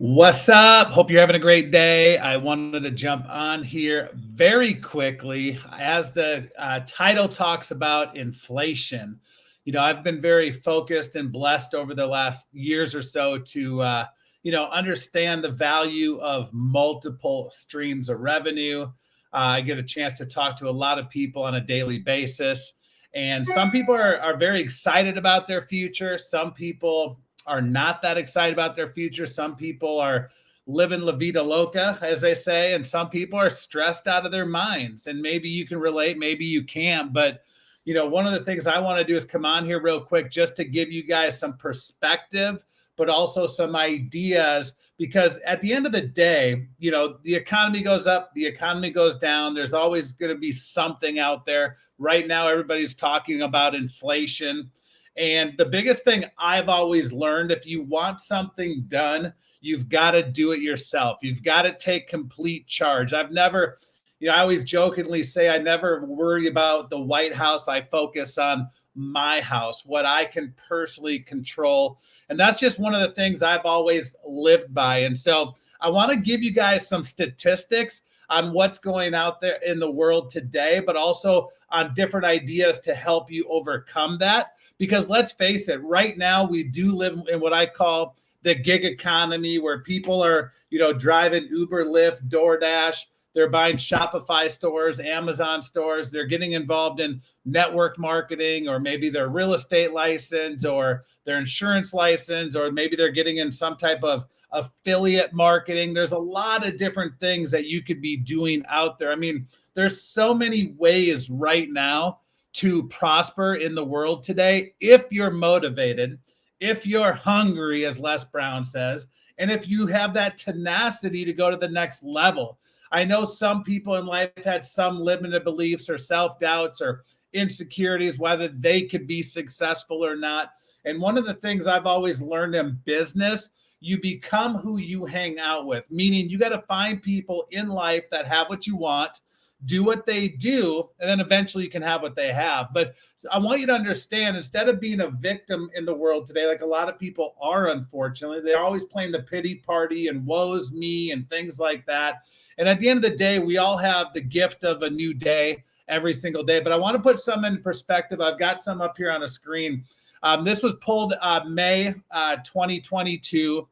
What's up? Hope you're having a great day. I wanted to jump on here very quickly as the title talks about inflation. I've been very focused and blessed over the last years or so to, understand the value of multiple streams of revenue. I get a chance to talk to a lot of people on a daily basis. And some people are very excited about their future. Some people are not that excited about their future. Some people are living la vida loca, as they say, and some people are stressed out of their minds. And maybe you can relate, maybe you can't. But one of the things I want to do is come on here real quick just to give you guys some perspective, but also some ideas, because at the end of the day, the economy goes up, the economy goes down. There's always going to be something out there. Right now, everybody's talking about inflation. And the biggest thing I've always learned, if you want something done, you've got to do it yourself. You've got to take complete charge. I always jokingly say I never worry about the White House. I focus on my house, what I can personally control. And that's just one of the things I've always lived by. And so I want to give you guys some statistics on what's going out there in the world today, but also on different ideas to help you overcome that. Because let's face it, right now we do live in what I call the gig economy, where people are, driving Uber, Lyft, DoorDash. They're buying Shopify stores, Amazon stores. They're getting involved in network marketing, or maybe their real estate license or their insurance license, or maybe they're getting in some type of affiliate marketing. There's a lot of different things that you could be doing out there. I mean, there's so many ways right now to prosper in the world today if you're motivated, if you're hungry, as Les Brown says, and if you have that tenacity to go to the next level. I know some people in life had some limited beliefs or self-doubts or insecurities, whether they could be successful or not. And one of the things I've always learned in business, you become who you hang out with, meaning you got to find people in life that have what you want, do what they do, and then eventually you can have what they have. But I want you to understand, instead of being a victim in the world today, like a lot of people are, unfortunately, they're always playing the pity party and woe's me and things like that. And at the end of the day, we all have the gift of a new day every single day. But I want to put some in perspective. I've got some up here on the screen. This was pulled May 2022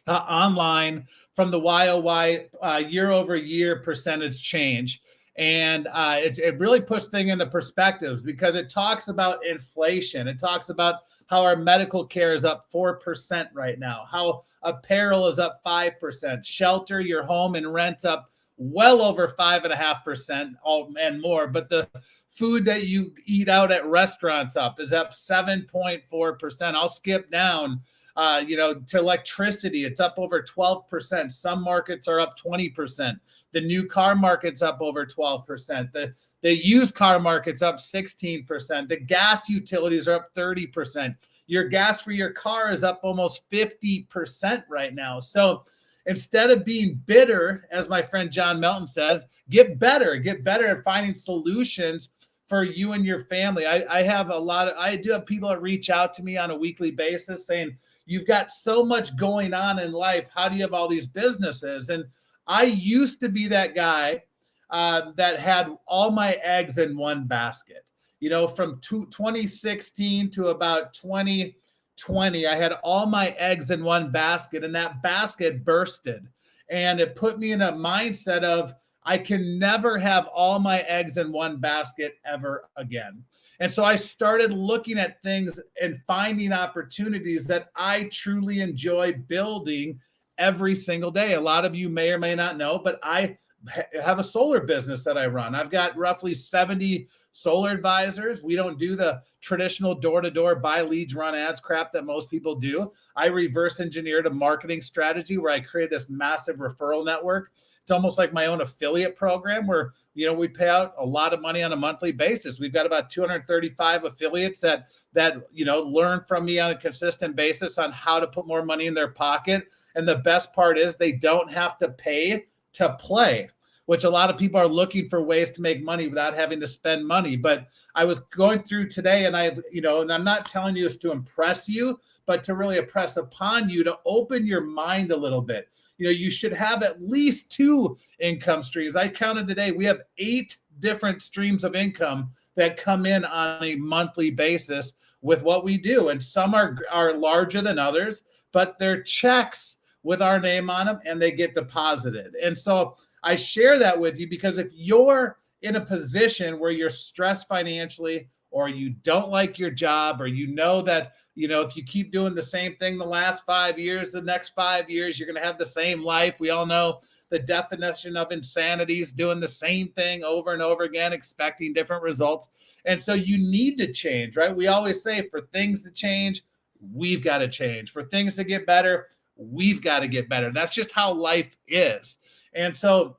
online from the YOY year over year percentage change. And it really puts things into perspective, because it talks about inflation. It talks about how our medical care is up 4% right now, how apparel is up 5%, shelter, your home and rent up well over 5.5% and more. But the food that you eat out at restaurants is up 7.4%. I'll skip down. To electricity, it's up over 12%. Some markets are up 20%. The new car market's up over 12%. The used car market's up 16%. The gas utilities are up 30%. Your gas for your car is up almost 50% right now. So instead of being bitter, as my friend John Melton says, get better at finding solutions for you and your family. I do have people that reach out to me on a weekly basis saying, you've got so much going on in life. How do you have all these businesses? And I used to be that guy that had all my eggs in one basket. From 2016 to about 2020, I had all my eggs in one basket, and that basket bursted. And it put me in a mindset of, I can never have all my eggs in one basket ever again. And so I started looking at things and finding opportunities that I truly enjoy building every single day. A lot of you may or may not know, but I have a solar business that I run. I've got roughly 70 solar advisors. We don't do the traditional door-to-door buy leads, run ads crap that most people do. I reverse engineered a marketing strategy where I create this massive referral network. It's almost like my own affiliate program where, we pay out a lot of money on a monthly basis. We've got about 235 affiliates that learn from me on a consistent basis on how to put more money in their pocket. And the best part is they don't have to pay to play. which a lot of people are looking for ways to make money without having to spend money. But I was going through today, and and I'm not telling you this to impress you, but to really impress upon you to open your mind a little bit. You should have at least 2 income streams. I counted today, we have 8 different streams of income that come in on a monthly basis with what we do. And some are larger than others, but they're checks with our name on them and they get deposited. And so I share that with you because if you're in a position where you're stressed financially, or you don't like your job, or that, if you keep doing the same thing the last 5 years, the next 5 years, you're going to have the same life. We all know the definition of insanity is doing the same thing over and over again, expecting different results. And so you need to change, right? We always say for things to change, we've got to change. For things to get better, we've got to get better. That's just how life is. And so,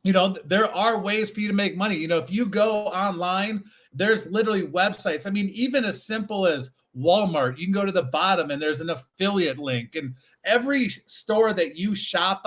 there are ways for you to make money. If you go online, there's literally websites. I mean, even as simple as Walmart, you can go to the bottom and there's an affiliate link. And every store that you shop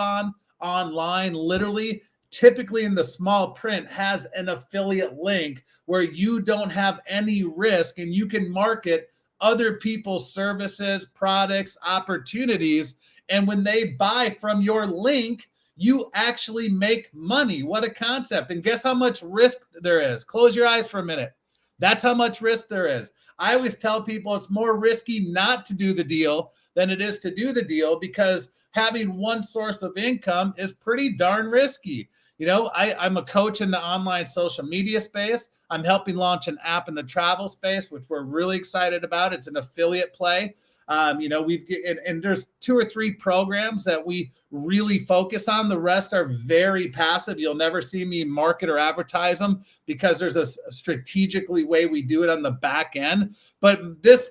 online, literally, typically in the small print, has an affiliate link where you don't have any risk and you can market other people's services, products, opportunities. And when they buy from your link, you actually make money. What a concept. And guess how much risk there is? Close your eyes for a minute. That's how much risk there is. I always tell people it's more risky not to do the deal than it is to do the deal, because having one source of income is pretty darn risky. I'm a coach in the online social media space. I'm helping launch an app in the travel space, which we're really excited about. It's an affiliate play. There's 2 or 3 programs that we really focus on. The rest are very passive. You'll never see me market or advertise them because there's a strategically way we do it on the back end. But this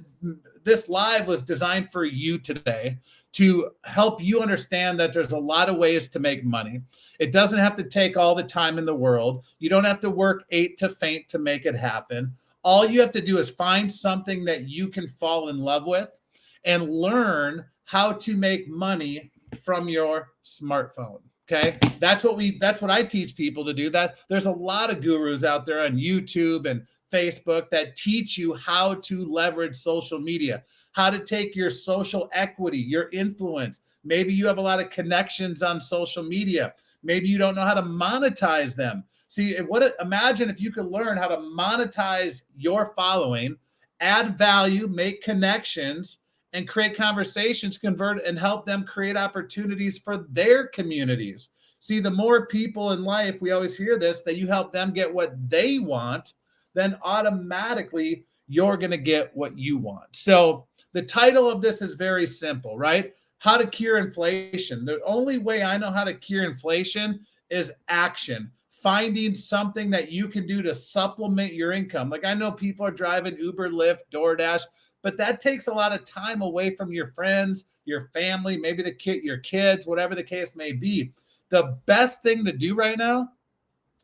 live was designed for you today to help you understand that there's a lot of ways to make money. It doesn't have to take all the time in the world. You don't have to work 8 to faint to make it happen. All you have to do is find something that you can fall in love with and learn how to make money from your smartphone. Okay. That's what I teach people to do. That there's a lot of gurus out there on YouTube and Facebook that teach you how to leverage social media, how to take your social equity, your influence. Maybe you have a lot of connections on social media. Maybe you don't know how to monetize them. Imagine if you could learn how to monetize your following, add value, make connections, and create conversations, convert, and help them create opportunities for their communities. See, the more people in life, we always hear this, that you help them get what they want, then automatically you're going to get what you want. So the title of this is very simple, right? How to cure inflation. The only way I know how to cure inflation is action. Finding something that you can do to supplement your income. Like, I know people are driving Uber, Lyft, DoorDash, but that takes a lot of time away from your friends, your family, maybe your kids, whatever the case may be. The best thing to do right now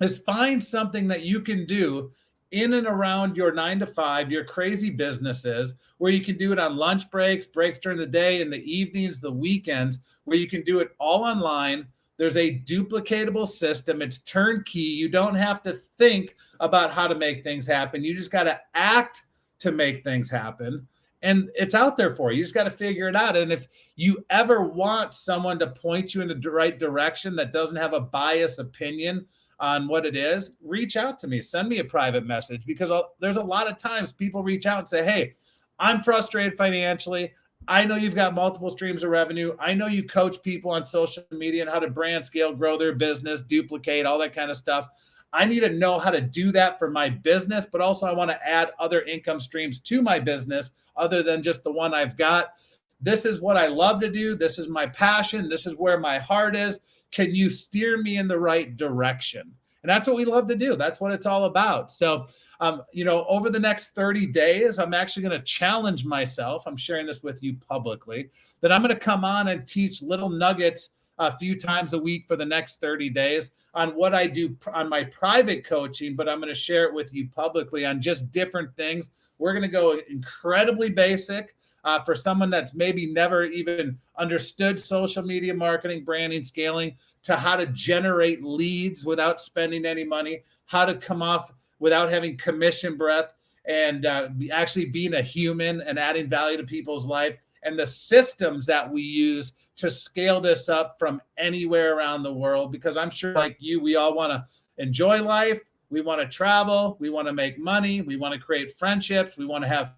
is find something that you can do in and around your 9 to 5, your crazy businesses, where you can do it on lunch breaks during the day, in the evenings, the weekends, where you can do it all online. There's a duplicatable system. It's turnkey. You don't have to think about how to make things happen. You just got to act to make things happen. And it's out there for you. You just got to figure it out. And if you ever want someone to point you in the right direction that doesn't have a biased opinion on what it is, reach out to me. Send me a private message, because there's a lot of times people reach out and say, hey, I'm frustrated financially. I know you've got multiple streams of revenue. I know you coach people on social media and how to brand, scale, grow their business, duplicate, all that kind of stuff. I need to know how to do that for my business, but also I want to add other income streams to my business other than just the one I've got. This is what I love to do. This is my passion. This is where my heart is. Can you steer me in the right direction? And that's what we love to do. That's what it's all about. So, over the next 30 days, I'm actually going to challenge myself. I'm sharing this with you publicly, that I'm going to come on and teach little nuggets a few times a week for the next 30 days on what I do on my private coaching, but I'm going to share it with you publicly on just different things. We're going to go incredibly basic. for someone that's maybe never even understood social media marketing, branding, scaling, to how to generate leads without spending any money, how to come off without having commission breath, and actually being a human and adding value to people's life, and the systems that we use to scale this up from anywhere around the world. Because I'm sure, like you, we all want to enjoy life. We want to travel. We want to make money. We want to create friendships. We want to have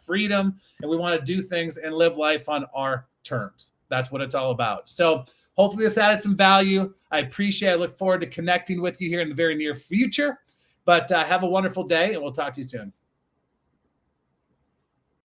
freedom, and we want to do things and live life on our terms. That's what it's all about. So hopefully this added some value. I appreciate it. I look forward to connecting with you here in the very near future. But have a wonderful day, and we'll talk to you soon.